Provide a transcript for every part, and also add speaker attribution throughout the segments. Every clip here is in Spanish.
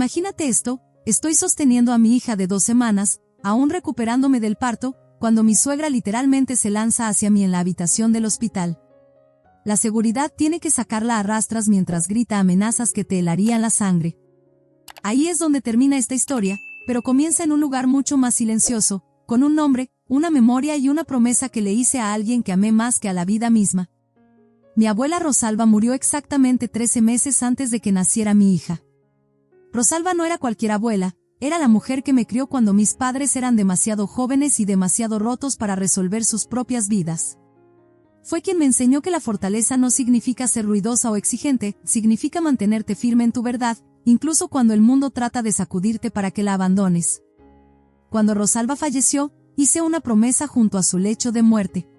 Speaker 1: Imagínate esto, estoy sosteniendo a mi hija de 2 semanas, aún recuperándome del parto, cuando mi suegra literalmente se lanza hacia mí en la habitación del hospital. La seguridad tiene que sacarla a rastras mientras grita amenazas que te helarían la sangre. Ahí es donde termina esta historia, pero comienza en un lugar mucho más silencioso, con un nombre, una memoria y una promesa que le hice a alguien que amé más que a la vida misma. Mi abuela Rosalba murió exactamente 13 meses antes de que naciera mi hija. Rosalba no era cualquier abuela, era la mujer que me crió cuando mis padres eran demasiado jóvenes y demasiado rotos para resolver sus propias vidas. Fue quien me enseñó que la fortaleza no significa ser ruidosa o exigente, significa mantenerte firme en tu verdad, incluso cuando el mundo trata de sacudirte para que la abandones. Cuando Rosalba falleció, hice una promesa junto a su lecho de muerte.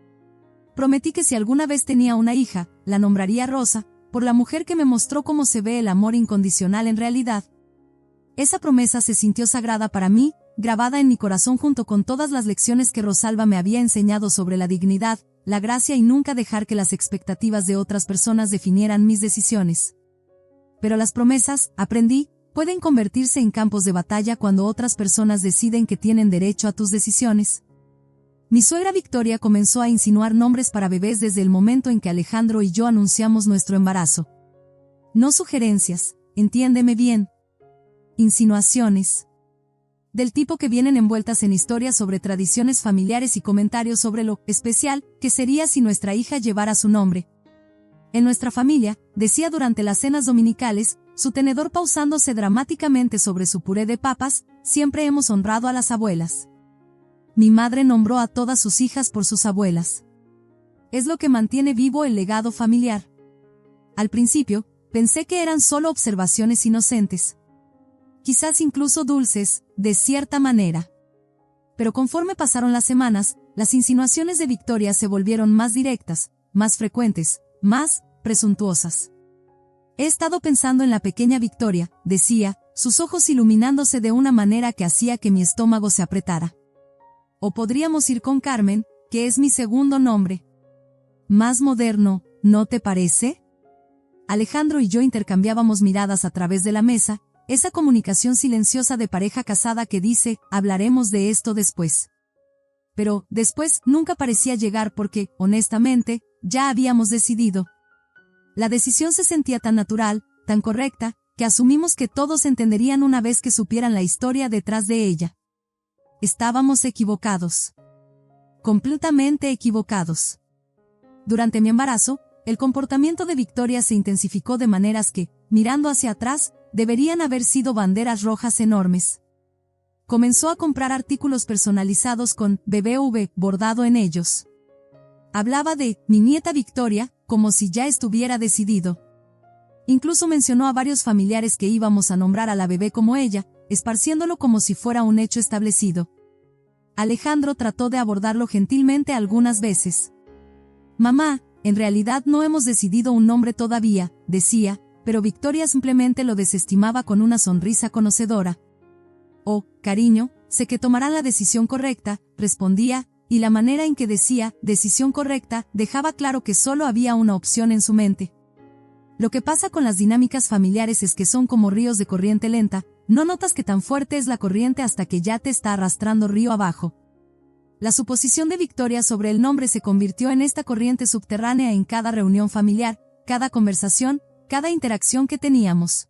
Speaker 1: Prometí que si alguna vez tenía una hija, la nombraría Rosa, por la mujer que me mostró cómo se ve el amor incondicional en realidad. Esa promesa se sintió sagrada para mí, grabada en mi corazón junto con todas las lecciones que Rosalba me había enseñado sobre la dignidad, la gracia y nunca dejar que las expectativas de otras personas definieran mis decisiones. Pero las promesas, aprendí, pueden convertirse en campos de batalla cuando otras personas deciden que tienen derecho a tus decisiones. Mi suegra Victoria comenzó a insinuar nombres para bebés desde el momento en que Alejandro y yo anunciamos nuestro embarazo. No sugerencias, entiéndeme bien. Insinuaciones. Del tipo que vienen envueltas en historias sobre tradiciones familiares y comentarios sobre lo especial que sería si nuestra hija llevara su nombre. En nuestra familia, decía durante las cenas dominicales, su tenedor pausándose dramáticamente sobre su puré de papas, siempre hemos honrado a las abuelas. Mi madre nombró a todas sus hijas por sus abuelas. Es lo que mantiene vivo el legado familiar. Al principio, pensé que eran solo observaciones inocentes. Quizás incluso dulces, de cierta manera. Pero conforme pasaron las semanas, las insinuaciones de Victoria se volvieron más directas, más frecuentes, más presuntuosas. He estado pensando en la pequeña Victoria, decía, sus ojos iluminándose de una manera que hacía que mi estómago se apretara. O podríamos ir con Carmen, que es mi segundo nombre. Más moderno, ¿no te parece? Alejandro y yo intercambiábamos miradas a través de la mesa, esa comunicación silenciosa de pareja casada que dice, hablaremos de esto después. Pero, después, nunca parecía llegar porque, honestamente, ya habíamos decidido. La decisión se sentía tan natural, tan correcta, que asumimos que todos entenderían una vez que supieran la historia detrás de ella. Estábamos equivocados. Completamente equivocados. Durante mi embarazo, el comportamiento de Victoria se intensificó de maneras que, mirando hacia atrás, deberían haber sido banderas rojas enormes. Comenzó a comprar artículos personalizados con BBV bordado en ellos. Hablaba de mi nieta Victoria, como si ya estuviera decidido. Incluso mencionó a varios familiares que íbamos a nombrar a la bebé como ella, esparciéndolo como si fuera un hecho establecido. Alejandro trató de abordarlo gentilmente algunas veces. Mamá, en realidad no hemos decidido un nombre todavía, decía, pero Victoria simplemente lo desestimaba con una sonrisa conocedora. Oh, cariño, sé que tomarán la decisión correcta, respondía, y la manera en que decía, decisión correcta, dejaba claro que solo había una opción en su mente. Lo que pasa con las dinámicas familiares es que son como ríos de corriente lenta, no notas que tan fuerte es la corriente hasta que ya te está arrastrando río abajo. La suposición de Victoria sobre el nombre se convirtió en esta corriente subterránea en cada reunión familiar, cada conversación, cada interacción que teníamos.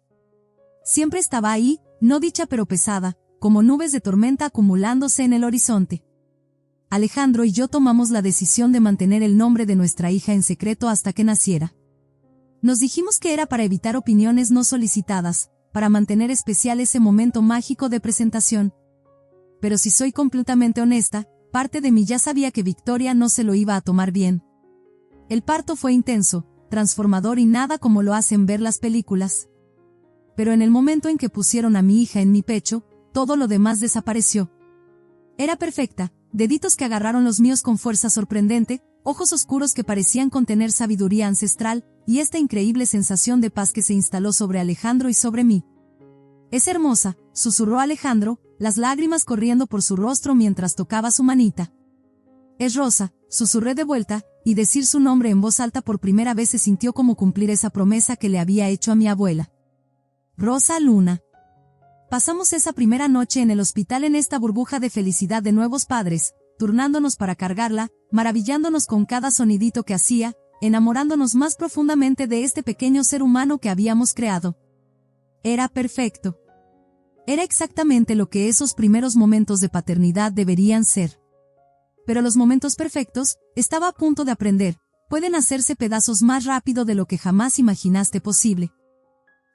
Speaker 1: Siempre estaba ahí, no dicha pero pesada, como nubes de tormenta acumulándose en el horizonte. Alejandro y yo tomamos la decisión de mantener el nombre de nuestra hija en secreto hasta que naciera. Nos dijimos que era para evitar opiniones no solicitadas, para mantener especial ese momento mágico de presentación. Pero si soy completamente honesta, parte de mí ya sabía que Victoria no se lo iba a tomar bien. El parto fue intenso, transformador y nada como lo hacen ver las películas. Pero en el momento en que pusieron a mi hija en mi pecho, todo lo demás desapareció. Era perfecta, deditos que agarraron los míos con fuerza sorprendente, ojos oscuros que parecían contener sabiduría ancestral, y esta increíble sensación de paz que se instaló sobre Alejandro y sobre mí. Es hermosa, susurró Alejandro, las lágrimas corriendo por su rostro mientras tocaba su manita. Es Rosa, susurré de vuelta, y decir su nombre en voz alta por primera vez se sintió como cumplir esa promesa que le había hecho a mi abuela. Rosa Luna. Pasamos esa primera noche en el hospital en esta burbuja de felicidad de nuevos padres, turnándonos para cargarla, maravillándonos con cada sonidito que hacía, enamorándonos más profundamente de este pequeño ser humano que habíamos creado. Era perfecto. Era exactamente lo que esos primeros momentos de paternidad deberían ser. Pero los momentos perfectos, estaba a punto de aprender, pueden hacerse pedazos más rápido de lo que jamás imaginaste posible.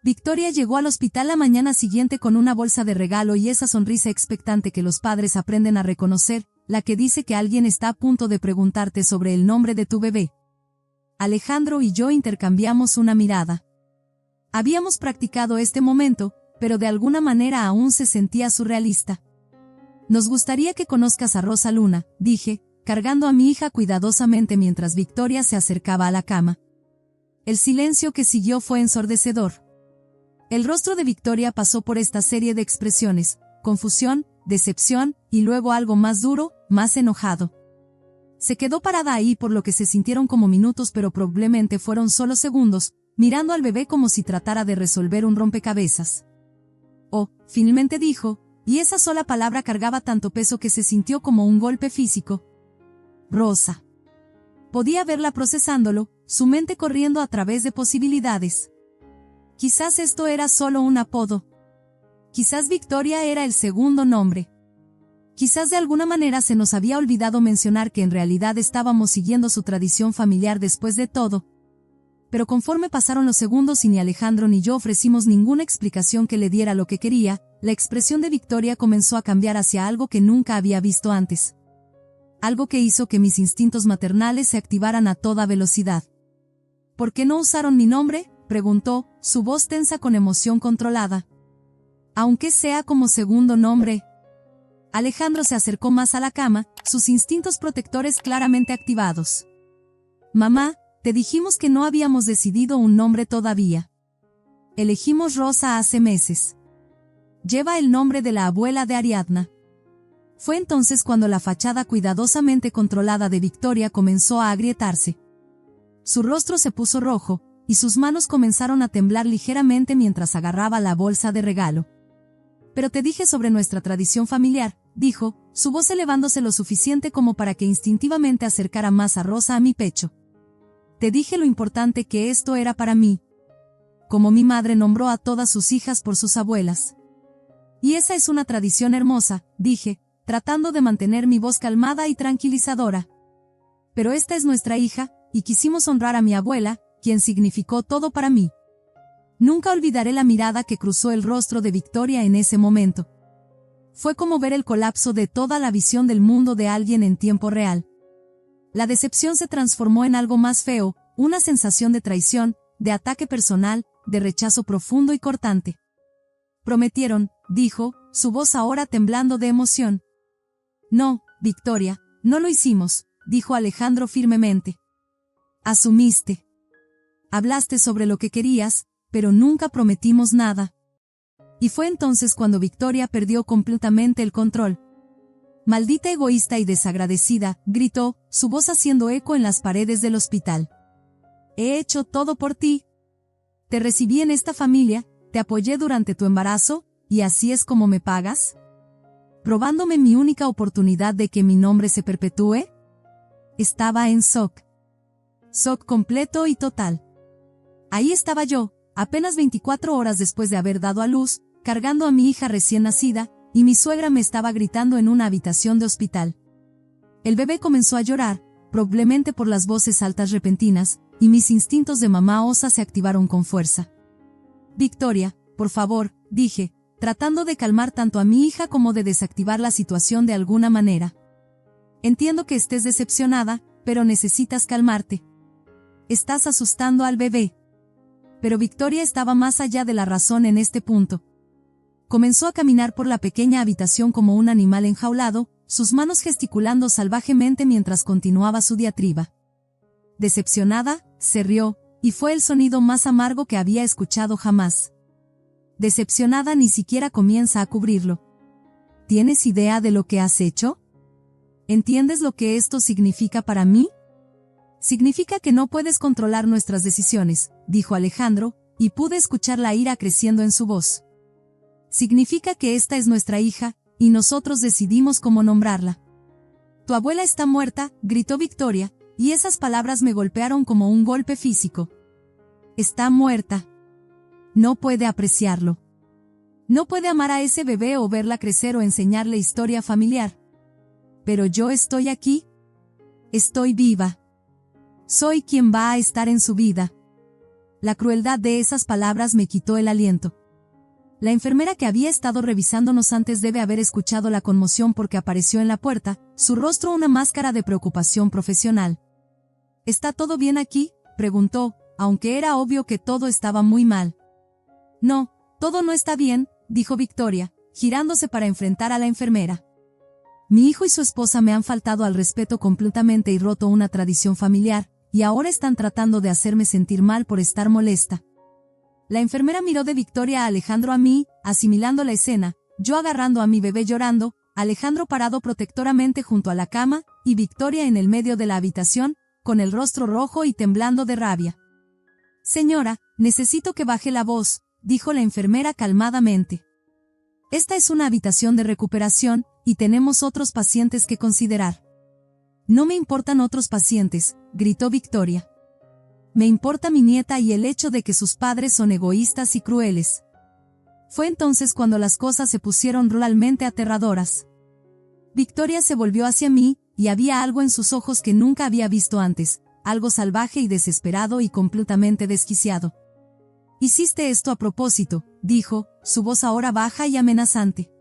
Speaker 1: Victoria llegó al hospital la mañana siguiente con una bolsa de regalo y esa sonrisa expectante que los padres aprenden a reconocer, la que dice que alguien está a punto de preguntarte sobre el nombre de tu bebé. Alejandro y yo intercambiamos una mirada. Habíamos practicado este momento, pero de alguna manera aún se sentía surrealista. Nos gustaría que conozcas a Rosa Luna, dije, cargando a mi hija cuidadosamente mientras Victoria se acercaba a la cama. El silencio que siguió fue ensordecedor. El rostro de Victoria pasó por esta serie de expresiones, confusión, decepción, y luego algo más duro, más enojado. Se quedó parada ahí por lo que se sintieron como minutos pero probablemente fueron solo segundos, mirando al bebé como si tratara de resolver un rompecabezas. Oh, finalmente dijo, y esa sola palabra cargaba tanto peso que se sintió como un golpe físico. Rosa. Podía verla procesándolo, su mente corriendo a través de posibilidades. Quizás esto era solo un apodo. Quizás Victoria era el segundo nombre. Quizás de alguna manera se nos había olvidado mencionar que en realidad estábamos siguiendo su tradición familiar después de todo. Pero conforme pasaron los segundos y ni Alejandro ni yo ofrecimos ninguna explicación que le diera lo que quería, la expresión de Victoria comenzó a cambiar hacia algo que nunca había visto antes. Algo que hizo que mis instintos maternales se activaran a toda velocidad. ¿Por qué no usaron mi nombre?, preguntó, su voz tensa con emoción controlada. Aunque sea como segundo nombre. Alejandro se acercó más a la cama, sus instintos protectores claramente activados. Mamá, te dijimos que no habíamos decidido un nombre todavía. Elegimos Rosa hace meses. Lleva el nombre de la abuela de Ariadna. Fue entonces cuando la fachada cuidadosamente controlada de Victoria comenzó a agrietarse. Su rostro se puso rojo, y sus manos comenzaron a temblar ligeramente mientras agarraba la bolsa de regalo. Pero te dije sobre nuestra tradición familiar, dijo, su voz elevándose lo suficiente como para que instintivamente acercara más a Rosa a mi pecho. Te dije lo importante que esto era para mí. Como mi madre nombró a todas sus hijas por sus abuelas. Y esa es una tradición hermosa, dije, tratando de mantener mi voz calmada y tranquilizadora. Pero esta es nuestra hija, y quisimos honrar a mi abuela, quien significó todo para mí. Nunca olvidaré la mirada que cruzó el rostro de Victoria en ese momento. Fue como ver el colapso de toda la visión del mundo de alguien en tiempo real. La decepción se transformó en algo más feo, una sensación de traición, de ataque personal, de rechazo profundo y cortante. Prometieron, dijo, su voz ahora temblando de emoción. No, Victoria, no lo hicimos, dijo Alejandro firmemente. Asumiste. Hablaste sobre lo que querías, pero nunca prometimos nada. Y fue entonces cuando Victoria perdió completamente el control. Maldita egoísta y desagradecida, gritó, su voz haciendo eco en las paredes del hospital. He hecho todo por ti. Te recibí en esta familia, te apoyé durante tu embarazo, ¿y así es como me pagas? ¿Robándome mi única oportunidad de que mi nombre se perpetúe? Estaba en shock. Shock completo y total. Ahí estaba yo, apenas 24 horas después de haber dado a luz, cargando a mi hija recién nacida, y mi suegra me estaba gritando en una habitación de hospital. El bebé comenzó a llorar, probablemente por las voces altas repentinas, y mis instintos de mamá osa se activaron con fuerza. Victoria, por favor, dije, tratando de calmar tanto a mi hija como de desactivar la situación de alguna manera. Entiendo que estés decepcionada, pero necesitas calmarte. Estás asustando al bebé. Pero Victoria estaba más allá de la razón en este punto. Comenzó a caminar por la pequeña habitación como un animal enjaulado, sus manos gesticulando salvajemente mientras continuaba su diatriba. Decepcionada, se rió, y fue el sonido más amargo que había escuchado jamás. Decepcionada ni siquiera comienza a cubrirlo. ¿Tienes idea de lo que has hecho? ¿Entiendes lo que esto significa para mí? Significa que no puedes controlar nuestras decisiones, dijo Alejandro, y pude escuchar la ira creciendo en su voz. Significa que esta es nuestra hija, y nosotros decidimos cómo nombrarla. Tu abuela está muerta, gritó Victoria, y esas palabras me golpearon como un golpe físico. Está muerta. No puede apreciarlo. No puede amar a ese bebé o verla crecer o enseñarle historia familiar. Pero yo estoy aquí. Estoy viva. Soy quien va a estar en su vida. La crueldad de esas palabras me quitó el aliento. La enfermera que había estado revisándonos antes debe haber escuchado la conmoción porque apareció en la puerta, su rostro una máscara de preocupación profesional. ¿Está todo bien aquí?, preguntó, aunque era obvio que todo estaba muy mal. No, todo no está bien, dijo Victoria, girándose para enfrentar a la enfermera. Mi hijo y su esposa me han faltado al respeto completamente y roto una tradición familiar, y ahora están tratando de hacerme sentir mal por estar molesta. La enfermera miró de Victoria a Alejandro a mí, asimilando la escena, yo agarrando a mi bebé llorando, Alejandro parado protectoramente junto a la cama, y Victoria en el medio de la habitación, con el rostro rojo y temblando de rabia. Señora, necesito que baje la voz, dijo la enfermera calmadamente. Esta es una habitación de recuperación, y tenemos otros pacientes que considerar. No me importan otros pacientes, gritó Victoria. Me importa mi nieta y el hecho de que sus padres son egoístas y crueles. Fue entonces cuando las cosas se pusieron realmente aterradoras. Victoria se volvió hacia mí, y había algo en sus ojos que nunca había visto antes, algo salvaje y desesperado y completamente desquiciado. Hiciste esto a propósito, dijo, su voz ahora baja y amenazante.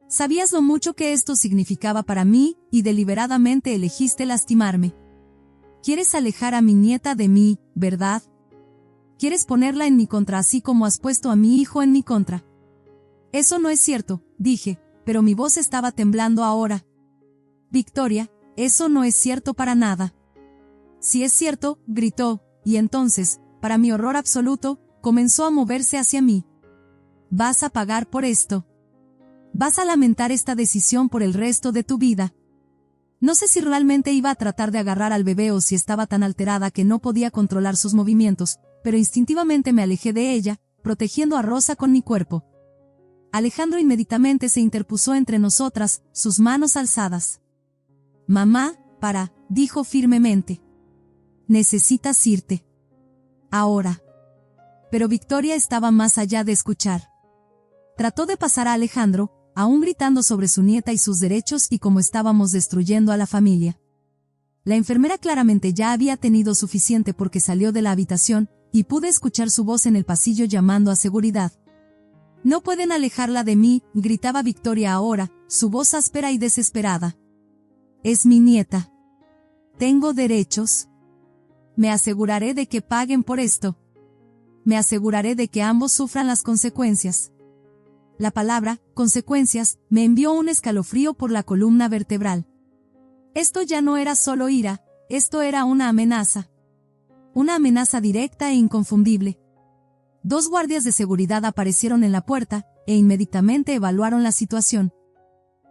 Speaker 1: Sabías lo mucho que esto significaba para mí, y deliberadamente elegiste lastimarme. Quieres alejar a mi nieta de mí, ¿verdad? Quieres ponerla en mi contra así como has puesto a mi hijo en mi contra. Eso no es cierto, dije, pero mi voz estaba temblando ahora. Victoria, eso no es cierto para nada. Si es cierto, gritó, y entonces, para mi horror absoluto, comenzó a moverse hacia mí. Vas a pagar por esto. Vas a lamentar esta decisión por el resto de tu vida. No sé si realmente iba a tratar de agarrar al bebé o si estaba tan alterada que no podía controlar sus movimientos, pero instintivamente me alejé de ella, protegiendo a Rosa con mi cuerpo. Alejandro inmediatamente se interpuso entre nosotras, sus manos alzadas. Mamá, dijo firmemente. Necesitas irte. Ahora. Pero Victoria estaba más allá de escuchar. Trató de pasar a Alejandro, aún gritando sobre su nieta y sus derechos y cómo estábamos destruyendo a la familia. La enfermera claramente ya había tenido suficiente porque salió de la habitación, y pude escuchar su voz en el pasillo llamando a seguridad. No pueden alejarla de mí, gritaba Victoria ahora, su voz áspera y desesperada. Es mi nieta. Tengo derechos. Me aseguraré de que paguen por esto. Me aseguraré de que ambos sufran las consecuencias. La palabra, consecuencias, me envió un escalofrío por la columna vertebral. Esto ya no era solo ira, esto era una amenaza. Una amenaza directa e inconfundible. 2 guardias de seguridad aparecieron en la puerta, e inmediatamente evaluaron la situación.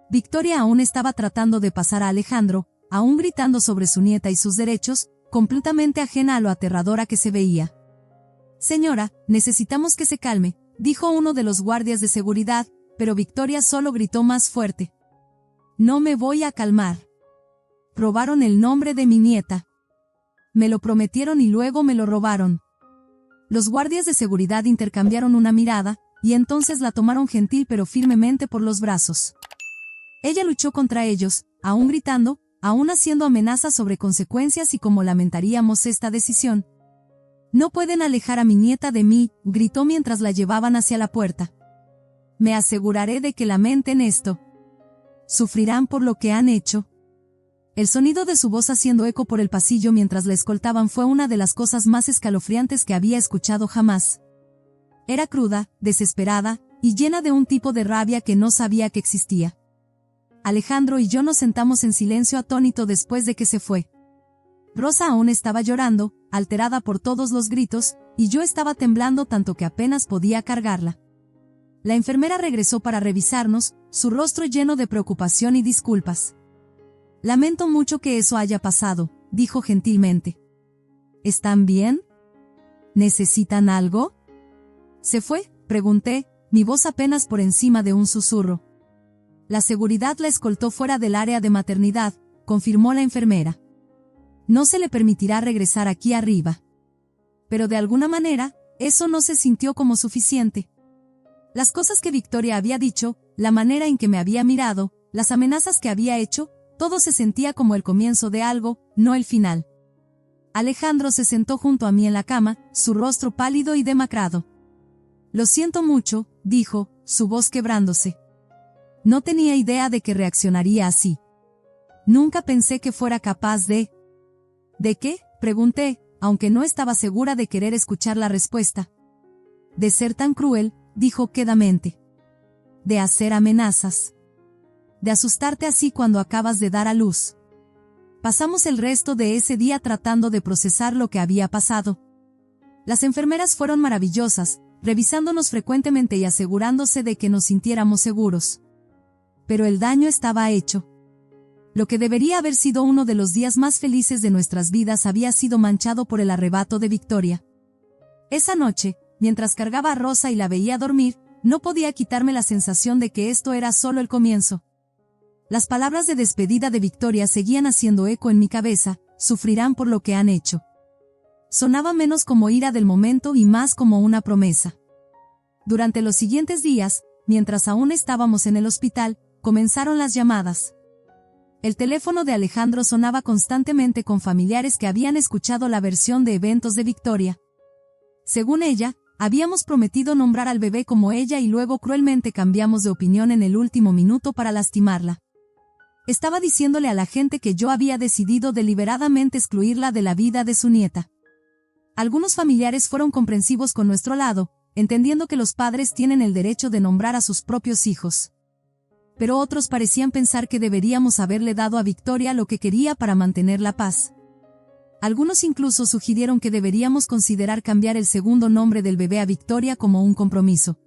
Speaker 1: Victoria aún estaba tratando de pasar a Alejandro, aún gritando sobre su nieta y sus derechos, completamente ajena a lo aterradora que se veía. Señora, necesitamos que se calme, dijo uno de los guardias de seguridad, pero Victoria solo gritó más fuerte. No me voy a calmar. Robaron el nombre de mi nieta. Me lo prometieron y luego me lo robaron. Los guardias de seguridad intercambiaron una mirada, y entonces la tomaron gentil pero firmemente por los brazos. Ella luchó contra ellos, aún gritando, aún haciendo amenazas sobre consecuencias y cómo lamentaríamos esta decisión. No pueden alejar a mi nieta de mí, gritó mientras la llevaban hacia la puerta. Me aseguraré de que lamenten esto. Sufrirán por lo que han hecho. El sonido de su voz haciendo eco por el pasillo mientras la escoltaban fue una de las cosas más escalofriantes que había escuchado jamás. Era cruda, desesperada, y llena de un tipo de rabia que no sabía que existía. Alejandro y yo nos sentamos en silencio atónito después de que se fue. Rosa aún estaba llorando, alterada por todos los gritos, y yo estaba temblando tanto que apenas podía cargarla. La enfermera regresó para revisarnos, su rostro lleno de preocupación y disculpas. Lamento mucho que eso haya pasado, dijo gentilmente. ¿Están bien? ¿Necesitan algo? ¿Se fue?, pregunté, mi voz apenas por encima de un susurro. La seguridad la escoltó fuera del área de maternidad, confirmó la enfermera. No se le permitirá regresar aquí arriba. Pero de alguna manera, eso no se sintió como suficiente. Las cosas que Victoria había dicho, la manera en que me había mirado, las amenazas que había hecho, todo se sentía como el comienzo de algo, no el final. Alejandro se sentó junto a mí en la cama, su rostro pálido y demacrado. Lo siento mucho, dijo, su voz quebrándose. No tenía idea de que reaccionaría así. Nunca pensé que fuera capaz de... ¿De qué?, pregunté, aunque no estaba segura de querer escuchar la respuesta. De ser tan cruel, dijo quedamente. De hacer amenazas. De asustarte así cuando acabas de dar a luz. Pasamos el resto de ese día tratando de procesar lo que había pasado. Las enfermeras fueron maravillosas, revisándonos frecuentemente y asegurándose de que nos sintiéramos seguros. Pero el daño estaba hecho. Lo que debería haber sido uno de los días más felices de nuestras vidas había sido manchado por el arrebato de Victoria. Esa noche, mientras cargaba a Rosa y la veía dormir, no podía quitarme la sensación de que esto era solo el comienzo. Las palabras de despedida de Victoria seguían haciendo eco en mi cabeza, sufrirán por lo que han hecho. Sonaba menos como ira del momento y más como una promesa. Durante los siguientes días, mientras aún estábamos en el hospital, comenzaron las llamadas. El teléfono de Alejandro sonaba constantemente con familiares que habían escuchado la versión de eventos de Victoria. Según ella, habíamos prometido nombrar al bebé como ella y luego cruelmente cambiamos de opinión en el último minuto para lastimarla. Estaba diciéndole a la gente que yo había decidido deliberadamente excluirla de la vida de su nieta. Algunos familiares fueron comprensivos con nuestro lado, entendiendo que los padres tienen el derecho de nombrar a sus propios hijos. Pero otros parecían pensar que deberíamos haberle dado a Victoria lo que quería para mantener la paz. Algunos incluso sugirieron que deberíamos considerar cambiar el segundo nombre del bebé a Victoria como un compromiso.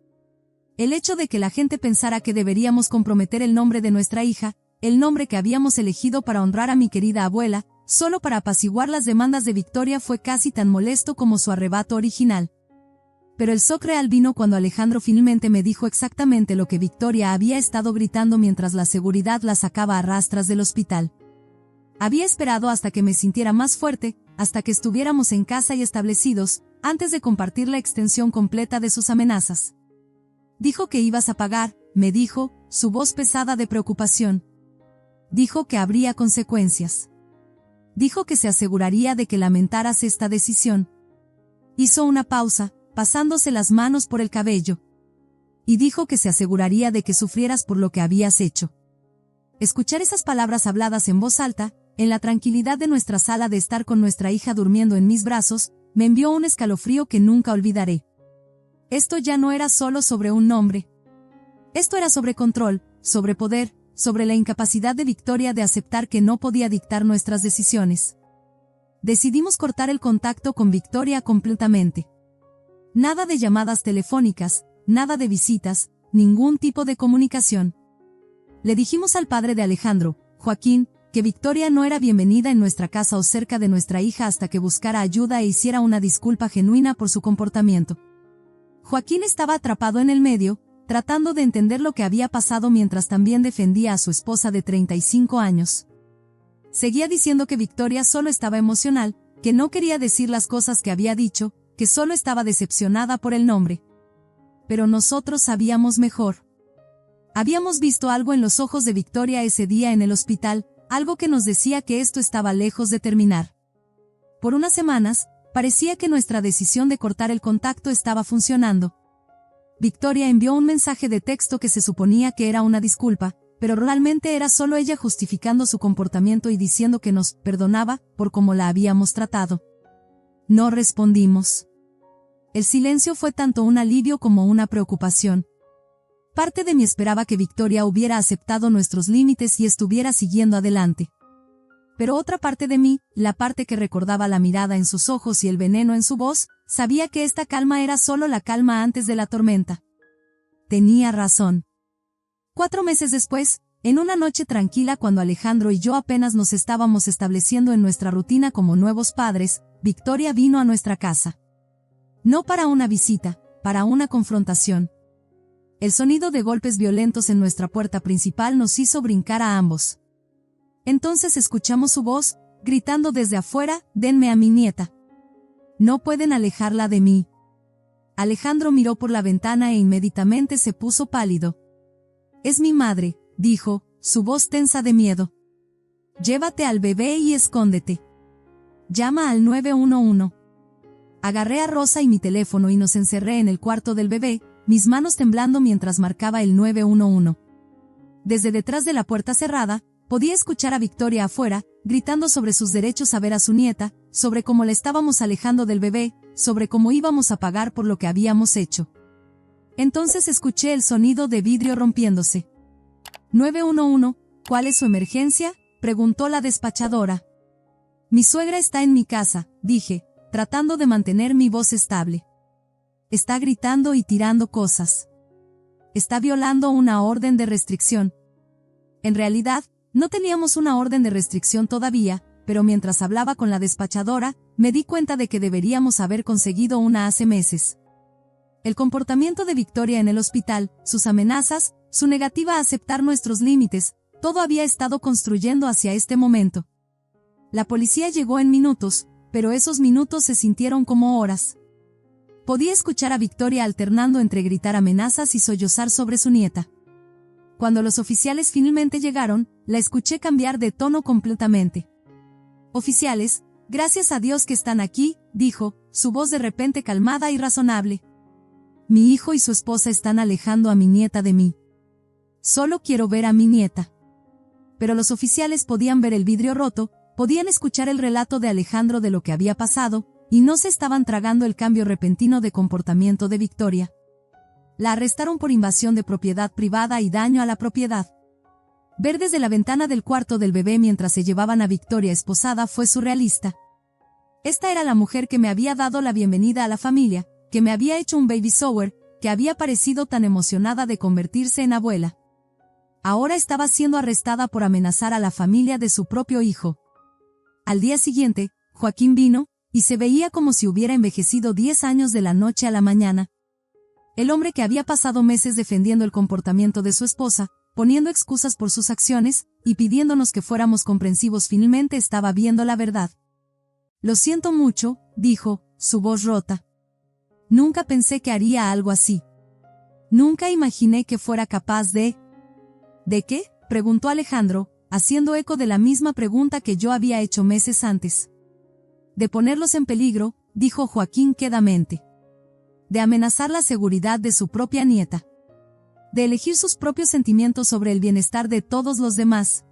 Speaker 1: El hecho de que la gente pensara que deberíamos comprometer el nombre de nuestra hija, el nombre que habíamos elegido para honrar a mi querida abuela, solo para apaciguar las demandas de Victoria fue casi tan molesto como su arrebato original. Pero el shock real vino cuando Alejandro finalmente me dijo exactamente lo que Victoria había estado gritando mientras la seguridad la sacaba a rastras del hospital. Había esperado hasta que me sintiera más fuerte, hasta que estuviéramos en casa y establecidos, antes de compartir la extensión completa de sus amenazas. Dijo que ibas a pagar, me dijo, su voz pesada de preocupación. Dijo que habría consecuencias. Dijo que se aseguraría de que lamentaras esta decisión. Hizo una pausa, pasándose las manos por el cabello. Y dijo que se aseguraría de que sufrieras por lo que habías hecho. Escuchar esas palabras habladas en voz alta, en la tranquilidad de nuestra sala de estar con nuestra hija durmiendo en mis brazos, me envió un escalofrío que nunca olvidaré. Esto ya no era solo sobre un nombre. Esto era sobre control, sobre poder, sobre la incapacidad de Victoria de aceptar que no podía dictar nuestras decisiones. Decidimos cortar el contacto con Victoria completamente. Nada de llamadas telefónicas, nada de visitas, ningún tipo de comunicación. Le dijimos al padre de Alejandro, Joaquín, que Victoria no era bienvenida en nuestra casa o cerca de nuestra hija hasta que buscara ayuda e hiciera una disculpa genuina por su comportamiento. Joaquín estaba atrapado en el medio, tratando de entender lo que había pasado mientras también defendía a su esposa de 35 años. Seguía diciendo que Victoria solo estaba emocional, que no quería decir las cosas que había dicho, que solo estaba decepcionada por el nombre. Pero nosotros sabíamos mejor. Habíamos visto algo en los ojos de Victoria ese día en el hospital, algo que nos decía que esto estaba lejos de terminar. Por unas semanas, parecía que nuestra decisión de cortar el contacto estaba funcionando. Victoria envió un mensaje de texto que se suponía que era una disculpa, pero realmente era solo ella justificando su comportamiento y diciendo que nos perdonaba por cómo la habíamos tratado. No respondimos. El silencio fue tanto un alivio como una preocupación. Parte de mí esperaba que Victoria hubiera aceptado nuestros límites y estuviera siguiendo adelante. Pero otra parte de mí, la parte que recordaba la mirada en sus ojos y el veneno en su voz, sabía que esta calma era solo la calma antes de la tormenta. Tenía razón. 4 meses después, en una noche tranquila cuando Alejandro y yo apenas nos estábamos estableciendo en nuestra rutina como nuevos padres, Victoria vino a nuestra casa. No para una visita, para una confrontación. El sonido de golpes violentos en nuestra puerta principal nos hizo brincar a ambos. Entonces escuchamos su voz, gritando desde afuera: «Denme a mi nieta. No pueden alejarla de mí». Alejandro miró por la ventana e inmediatamente se puso pálido. «Es mi madre», dijo, su voz tensa de miedo. «Llévate al bebé y escóndete. Llama al 911». Agarré a Rosa y mi teléfono y nos encerré en el cuarto del bebé, mis manos temblando mientras marcaba el 911. Desde detrás de la puerta cerrada, podía escuchar a Victoria afuera, gritando sobre sus derechos a ver a su nieta, sobre cómo la estábamos alejando del bebé, sobre cómo íbamos a pagar por lo que habíamos hecho. Entonces escuché el sonido de vidrio rompiéndose. 911, ¿cuál es su emergencia?, preguntó la despachadora. Mi suegra está en mi casa, dije, tratando de mantener mi voz estable. Está gritando y tirando cosas. Está violando una orden de restricción. En realidad, no teníamos una orden de restricción todavía, pero mientras hablaba con la despachadora, me di cuenta de que deberíamos haber conseguido una hace meses. El comportamiento de Victoria en el hospital, sus amenazas, su negativa a aceptar nuestros límites, todo había estado construyendo hacia este momento. La policía llegó en minutos, pero esos minutos se sintieron como horas. Podía escuchar a Victoria alternando entre gritar amenazas y sollozar sobre su nieta. Cuando los oficiales finalmente llegaron, la escuché cambiar de tono completamente. «Oficiales, gracias a Dios que están aquí», dijo, su voz de repente calmada y razonable. «Mi hijo y su esposa están alejando a mi nieta de mí. Solo quiero ver a mi nieta». Pero los oficiales podían ver el vidrio roto, podían escuchar el relato de Alejandro de lo que había pasado, y no se estaban tragando el cambio repentino de comportamiento de Victoria. La arrestaron por invasión de propiedad privada y daño a la propiedad. Ver desde la ventana del cuarto del bebé mientras se llevaban a Victoria esposada fue surrealista. Esta era la mujer que me había dado la bienvenida a la familia, que me había hecho un baby shower, que había parecido tan emocionada de convertirse en abuela. Ahora estaba siendo arrestada por amenazar a la familia de su propio hijo. Al día siguiente, Joaquín vino, y se veía como si hubiera envejecido 10 años de la noche a la mañana. El hombre que había pasado meses defendiendo el comportamiento de su esposa, poniendo excusas por sus acciones, y pidiéndonos que fuéramos comprensivos, finalmente estaba viendo la verdad. «Lo siento mucho», dijo, su voz rota. «Nunca pensé que haría algo así. Nunca imaginé que fuera capaz de...» «¿De qué?», preguntó Alejandro, haciendo eco de la misma pregunta que yo había hecho meses antes. «De ponerlos en peligro», dijo Joaquín quedamente. «De amenazar la seguridad de su propia nieta. De elegir sus propios sentimientos sobre el bienestar de todos los demás».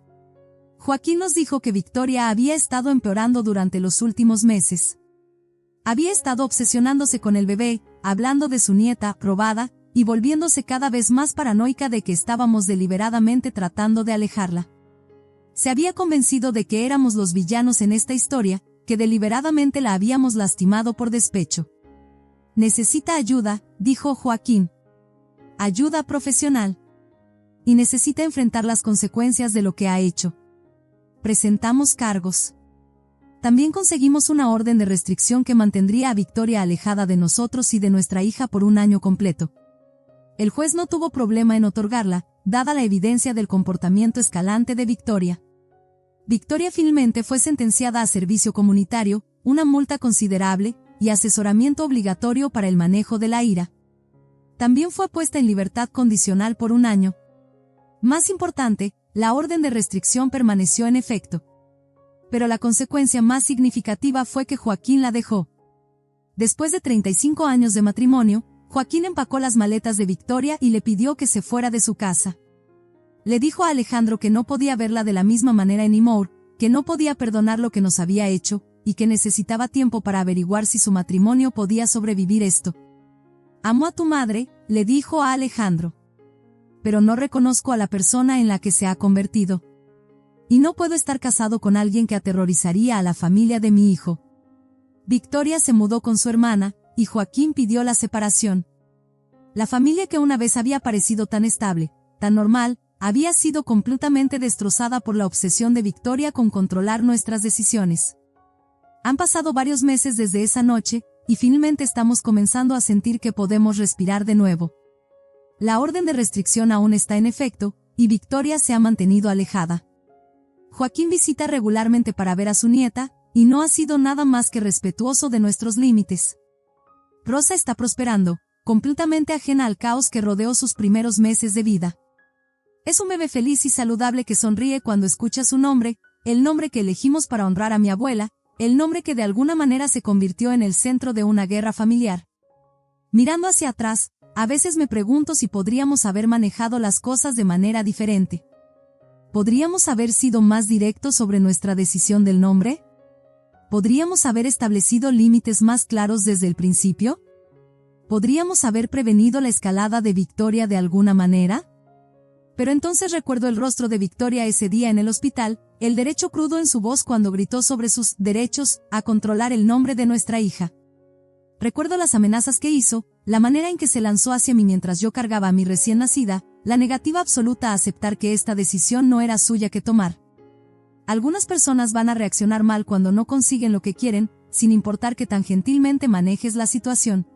Speaker 1: Joaquín nos dijo que Victoria había estado empeorando durante los últimos meses. Había estado obsesionándose con el bebé, hablando de su nieta, robada, y volviéndose cada vez más paranoica de que estábamos deliberadamente tratando de alejarla. Se había convencido de que éramos los villanos en esta historia, que deliberadamente la habíamos lastimado por despecho. «Necesita ayuda», dijo Joaquín. «Ayuda profesional. Y necesita enfrentar las consecuencias de lo que ha hecho». Presentamos cargos. También conseguimos una orden de restricción que mantendría a Victoria alejada de nosotros y de nuestra hija por un año completo. El juez no tuvo problema en otorgarla, dada la evidencia del comportamiento escalante de Victoria. Victoria finalmente fue sentenciada a servicio comunitario, una multa considerable, y asesoramiento obligatorio para el manejo de la ira. También fue puesta en libertad condicional por un año. Más importante, la orden de restricción permaneció en efecto. Pero la consecuencia más significativa fue que Joaquín la dejó. Después de 35 años de matrimonio, Joaquín empacó las maletas de Victoria y le pidió que se fuera de su casa. Le dijo a Alejandro que no podía verla de la misma manera anymore, que no podía perdonar lo que nos había hecho, y que necesitaba tiempo para averiguar si su matrimonio podía sobrevivir esto. «Amo a tu madre», le dijo a Alejandro. «Pero no reconozco a la persona en la que se ha convertido. Y no puedo estar casado con alguien que aterrorizaría a la familia de mi hijo». Victoria se mudó con su hermana, y Joaquín pidió la separación. La familia que una vez había parecido tan estable, tan normal, había sido completamente destrozada por la obsesión de Victoria con controlar nuestras decisiones. Han pasado varios meses desde esa noche, y finalmente estamos comenzando a sentir que podemos respirar de nuevo. La orden de restricción aún está en efecto, y Victoria se ha mantenido alejada. Joaquín visita regularmente para ver a su nieta, y no ha sido nada más que respetuoso de nuestros límites. Rosa está prosperando, completamente ajena al caos que rodeó sus primeros meses de vida. Es un bebé feliz y saludable que sonríe cuando escucha su nombre, el nombre que elegimos para honrar a mi abuela, el nombre que de alguna manera se convirtió en el centro de una guerra familiar. Mirando hacia atrás, a veces me pregunto si podríamos haber manejado las cosas de manera diferente. ¿Podríamos haber sido más directos sobre nuestra decisión del nombre? ¿Podríamos haber establecido límites más claros desde el principio? ¿Podríamos haber prevenido la escalada de Victoria de alguna manera? Pero entonces recuerdo el rostro de Victoria ese día en el hospital, el derecho crudo en su voz cuando gritó sobre sus derechos a controlar el nombre de nuestra hija. Recuerdo las amenazas que hizo, la manera en que se lanzó hacia mí mientras yo cargaba a mi recién nacida, la negativa absoluta a aceptar que esta decisión no era suya que tomar. Algunas personas van a reaccionar mal cuando no consiguen lo que quieren, sin importar que tan gentilmente manejes la situación.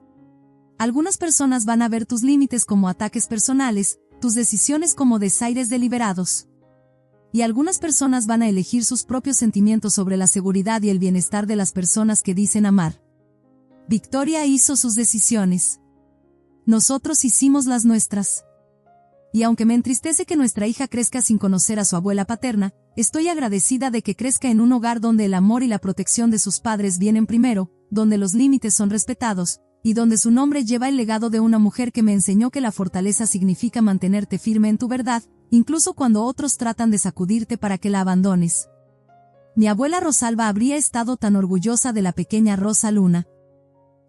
Speaker 1: Algunas personas van a ver tus límites como ataques personales, tus decisiones como desaires deliberados. Y algunas personas van a elegir sus propios sentimientos sobre la seguridad y el bienestar de las personas que dicen amar. Victoria hizo sus decisiones. Nosotros hicimos las nuestras. Y aunque me entristece que nuestra hija crezca sin conocer a su abuela paterna, estoy agradecida de que crezca en un hogar donde el amor y la protección de sus padres vienen primero, donde los límites son respetados, y donde su nombre lleva el legado de una mujer que me enseñó que la fortaleza significa mantenerte firme en tu verdad, incluso cuando otros tratan de sacudirte para que la abandones. Mi abuela Rosalba habría estado tan orgullosa de la pequeña Rosa Luna.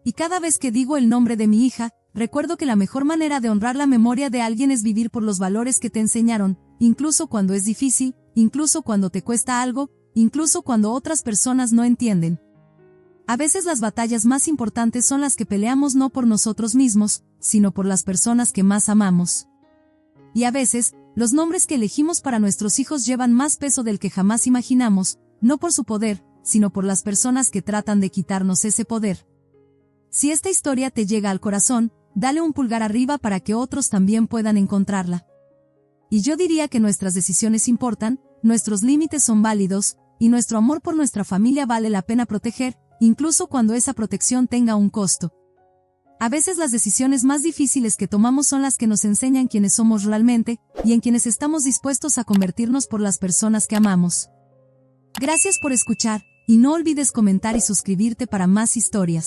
Speaker 1: Y cada vez que digo el nombre de mi hija, recuerdo que la mejor manera de honrar la memoria de alguien es vivir por los valores que te enseñaron, incluso cuando es difícil, incluso cuando te cuesta algo, incluso cuando otras personas no entienden. A veces las batallas más importantes son las que peleamos no por nosotros mismos, sino por las personas que más amamos. Y a veces, los nombres que elegimos para nuestros hijos llevan más peso del que jamás imaginamos, no por su poder, sino por las personas que tratan de quitarnos ese poder. Si esta historia te llega al corazón, dale un pulgar arriba para que otros también puedan encontrarla. Y yo diría que nuestras decisiones importan, nuestros límites son válidos, y nuestro amor por nuestra familia vale la pena proteger, incluso cuando esa protección tenga un costo. A veces las decisiones más difíciles que tomamos son las que nos enseñan quiénes somos realmente, y en quienes estamos dispuestos a convertirnos por las personas que amamos. Gracias por escuchar, y no olvides comentar y suscribirte para más historias.